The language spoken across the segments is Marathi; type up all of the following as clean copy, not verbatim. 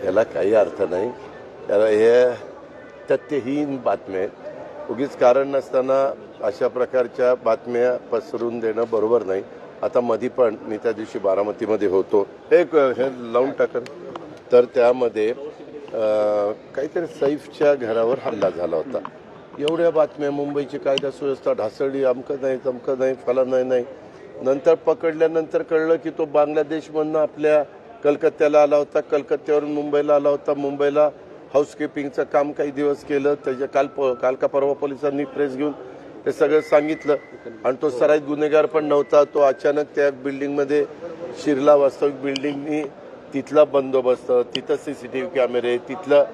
याला काही अर्थ नाही. याला हे तथ्यहीन बातम्या आहेत. उगीच कारण नसताना अशा प्रकारच्या बातम्या पसरून देणं बरोबर नाही. आता मधी पण मी त्या दिवशी बारामतीमध्ये होतो, एक हे लावून टाकन, तर त्यामध्ये काहीतरी सैफच्या घरावर हल्ला झाला होता. एवढ्या बातम्या, मुंबईची कायदा सुव्यवस्था ढासळली, अमकं नाही तमकं नाही फलानं नाही. नंतर पकडल्यानंतर कळलं की तो बांगलादेशमधनं आपल्या कलकत्त्याला आला होता, कलकत्त्यावरून मुंबईला आला होता, मुंबईला हाऊसकीपिंगचं काम काही दिवस केलं. त्याच्या काल का परवा पोलिसांनी प्रेस घेऊन ते सगळं सांगितलं. आणि तो सराईत गुन्हेगार पण नव्हता. तो अचानक त्या बिल्डिंगमध्ये शिरला. वास्तविक बिल्डिंगनी तिथला बंदोबस्त, तिथं CCTV कॅमेरे, तिथलं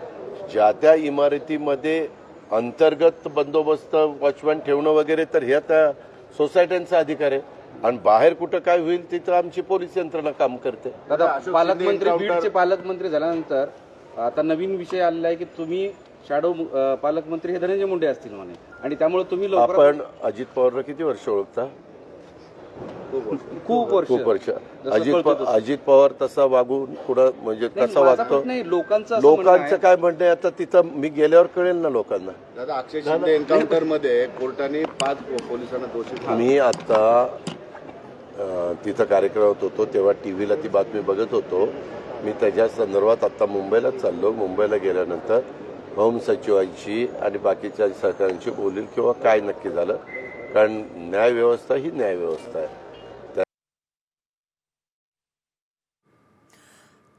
ज्या त्या इमारतीमध्ये अंतर्गत बंदोबस्त, वॉचमॅन ठेवणं वगैरे, तर हे आता सोसायट्यांचा अधिकार आहे. आणि बाहेर कुठं काय होईल तिथं आमची पोलीस यंत्रणा काम करते. दादा, बीडचे पालकमंत्री झाल्यानंतर आता नवीन विषय आलेला आहे की तुम्ही शॅडो पालकमंत्री हे धनंजय मुंडे असतील म्हणे, आणि त्यामुळे तुम्ही आपण अजित पवारला किती वर्ष ओळखता? खूप वर्ष. अजित पवार तसा वागून पुढं म्हणजे कसा वागतो, लोकांचं काय म्हणणं आहे आता तिथं मी गेल्यावर कळेल ना लोकांना. दादा, अक्षय शिंदे एन्काउंटर मध्ये कोर्टाने 5 पोलिसांना दोषी. मी आता तिथं कार्यक्रमात होतो तेव्हा टीव्हीला ती बातमी बघत होतो. मी त्याच्या संदर्भात आता मुंबईलाच चाललो. मुंबईला गेल्यानंतर होम सचिवांशी आणि बाकीच्या सहकाऱ्यांशी बोलील किंवा काय नक्की झालं, कारण न्यायव्यवस्था ही न्यायव्यवस्था आहे.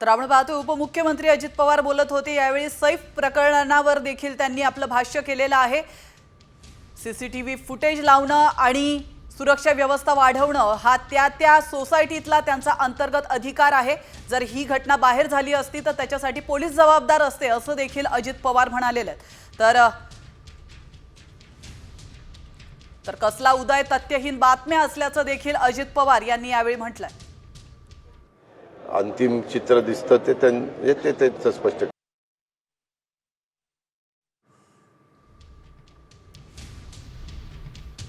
तर आपण पाहतो उपमुख्यमंत्री अजित पवार बोलत होते. यावेळी सैफ प्रकरणावर देखील त्यांनी आपलं भाष्य केलेलं आहे. CCTV फुटेज लावणं आणि सुरक्षा व्यवस्था वाढवणं हा त्या सोसायटीतला त्यांचा अंतर्गत अधिकार आहे. जर ही घटना बाहेर झाली असती तर त्याच्यासाठी पोलीस जबाबदार असते, असं देखील अजित पवार म्हणालेले आहेत. तर कसला उदय तथ्यहीन बातम्या असल्याचं देखील अजित पवार यांनी यावेळी म्हटलंय. अंतिम चित्र दिसतं ते त्यांचं स्पष्ट